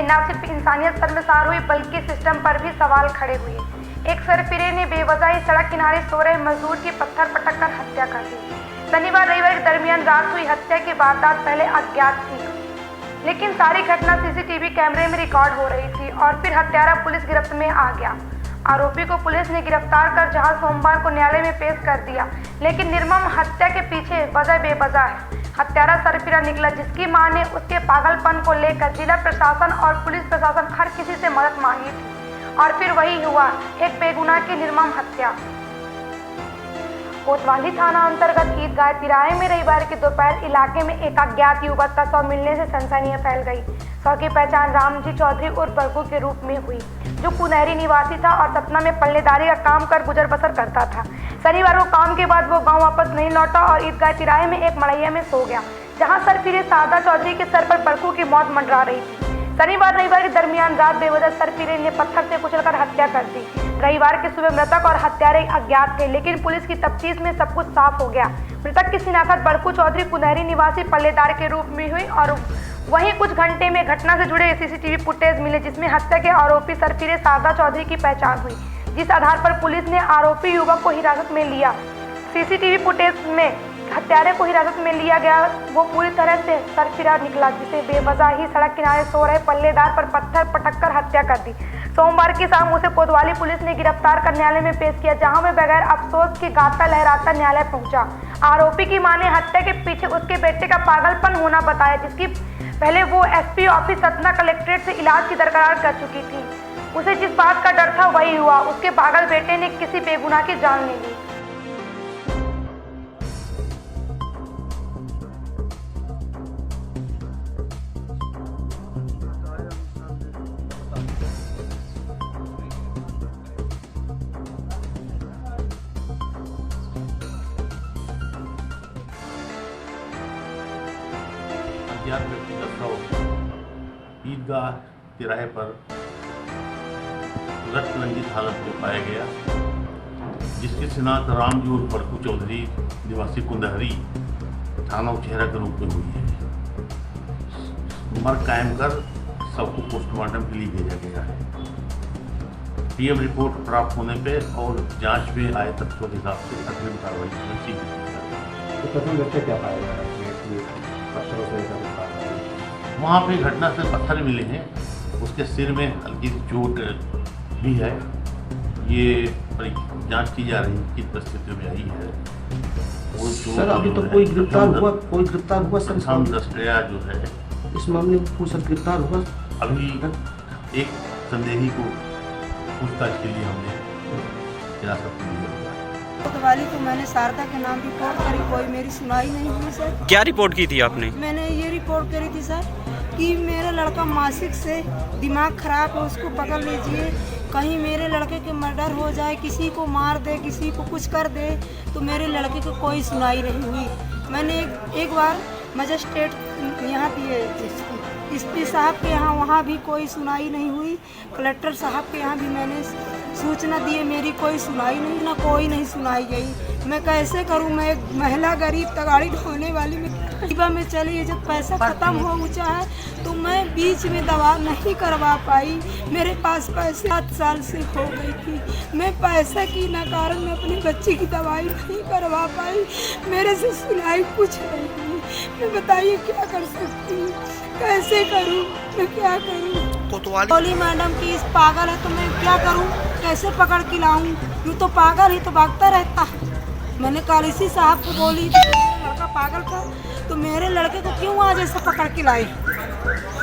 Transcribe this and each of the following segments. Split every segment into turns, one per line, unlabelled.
न सिर्फ इंसानियत शर्मसार हुई बल्कि सिस्टम पर भी सवाल खड़े हुए। एक सरफिरे ने बेवजह सड़क किनारे सो रहे मजदूर की पत्थर पटक कर हत्या कर दी। शनिवार रविवार के दरमियान रात हुई हत्या की वारदात पहले अज्ञात थी, लेकिन सारी घटना सीसीटीवी कैमरे में रिकॉर्ड हो रही थी और फिर हत्यारा पुलिस गिरफ्त में आ गया। आरोपी को पुलिस ने गिरफ्तार कर जहां सोमवार को न्यायालय में पेश कर दिया, लेकिन निर्मम हत्या के पीछे वजह बेवजह है। हत्यारा सरफिरा निकला, जिसकी मां ने उसके पागलपन को लेकर जिला प्रशासन और पुलिस प्रशासन हर किसी से मदद मांगी थी और फिर वही हुआ, एक बेगुनाह की निर्मम हत्या। कोतवाली थाना अंतर्गत ईदगाह तिराहे में रविवार की दोपहर इलाके में एक अज्ञात युवक का शव मिलने से सनसनी फैल गई। शव की पहचान रामजी चौधरी उर्फ बरकू के रूप में हुई, जो कुनहरी निवासी था और सतना में पल्लेदारी का काम कर गुजर बसर करता था। शनिवार को काम के बाद वो गांव वापस नहीं लौटा और ईदगाह तिराहे में एक मड़ैया में सो गया, जहां सरफिरे शारदा चौधरी के सर पर बरकू की मौत मंडरा रही थी। शनिवार रविवार के दरमियान रात बेवजह सरफिरे ने पत्थर से कुचलकर हत्या कर दी। रविवार की सुबह मृतक और हत्यारे अज्ञात थे, लेकिन पुलिस की तफ्तीश में सब कुछ साफ हो गया। मृतक की शिनाख्त बरकू चौधरी कुनहरी निवासी पल्लेदार के रूप में हुई और वहीं कुछ घंटे में घटना से जुड़े सीसीटीवी फुटेज मिले, जिसमें हत्या के आरोपी सरफिरे शारदा चौधरी की पहचान हुई, जिस आधार पर पुलिस ने आरोपी युवक को हिरासत में लिया। सीसीटीवी फुटेज में हत्यारे को हिरासत में लिया गया, वो पूरी तरह से सरफिरा निकला, जिसे बेवजह ही सड़क किनारे सो रहे पल्लेदार पर पत्थर पटककर हत्या कर दी। सोमवार की शाम उसे कोतवाली पुलिस ने गिरफ्तार कर न्यायालय में पेश किया, जहां वह बगैर अफसोस की गाता लहराता न्यायालय पहुंचा। आरोपी की मां ने हत्या के पीछे उसके बेटे का पागलपन होना बताया, जिसकी पहले वो एसपी ऑफिस सतना कलेक्ट्रेट से इलाज की दरकार कर चुकी थी। उसे जिस बात का डर था वही हुआ, उसके पागल बेटे ने किसी बेगुनाह की जान ले ली।
अज्ञात व्यक्ति का शव ईदगाह तिराहे पर रक्तरंजित हालत में पाया गया, जिसकी शिनाख्त रामजी उर्फ बरकू चौधरी निवासी कुंदहरी थाना उचेहरा के रूप में हुई है। मर्ग कायम कर सबको पोस्टमार्टम के लिए भेजा गया है। पीएम रिपोर्ट प्राप्त होने पे और जांच में आए तथ्यों के हिसाब से अग्रिम कार्रवाई की जाएगी।
तो प्रथम दृष्टया क्या पाया जा रहा है? पत्थरों से
वहाँ पे घटना से पत्थर मिले हैं, उसके सिर में हल्की चोट भी है। ये जांच की जा रही है किस परिस्थितियों में आई है।
सर अभी तो कोई गिरफ्तार हुआ सर?
प्रथम दृष्टया जो है
इस मामले में कोई सर गिरफ्तार हुआ?
अभी एक संदेही को पूछताछ के लिए हमने हिरासत में लिया।
कोतवाली को मैंने शारदा के नाम रिपोर्ट करी, कोई मेरी सुनाई नहीं हुई सर।
क्या रिपोर्ट की थी आपने?
मैंने ये रिपोर्ट करी थी सर कि मेरा लड़का मासिक से दिमाग खराब है, उसको पकड़ लीजिए, कहीं मेरे लड़के के मर्डर हो जाए, किसी को मार दे, किसी को कुछ कर दे, तो मेरे लड़के को कोई सुनाई नहीं हुई। मैंने एक बार मजिस्ट्रेट यहाँ दिए एसपी साहब के यहाँ, वहाँ भी कोई सुनाई नहीं हुई। कलेक्टर साहब के यहाँ भी मैंने सूचना दिए, मेरी कोई सुनाई नहीं, ना कोई नहीं सुनाई गई। मैं कैसे करूं? मैं एक महिला गरीब तगाड़ी ढोने वाली में चली, जब पैसा ख़त्म हो ऊँचा है तो मैं बीच में दवा नहीं करवा पाई। मेरे पास पैसे 7 साल से हो गई थी, मैं पैसे की न कारण मैं अपनी बच्ची की दवाई नहीं करवा पाई। मेरे से सुनाई कुछ नहीं हुई। मैं बताइए क्या कर सकती हूँ, कैसे करूँ, मैं क्या करूँ? कोतवाली मैडम की इस पागल है तो मैं क्या करूँ, कैसे पकड़ के लाऊं? यूँ तो पागल ही तो भागता रहता है। मैंने कल इसी साहब को बोली लड़का पागल था, तो मेरे लड़के को क्यों आज ऐसे पकड़ के लाए?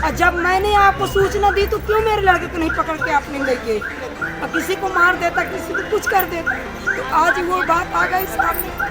और जब मैंने आपको सूचना दी तो क्यों मेरे लड़के को नहीं पकड़ के आपने ले गए? और किसी को मार देता, किसी को कुछ कर देता, तो आज वो बात आ गई सामने।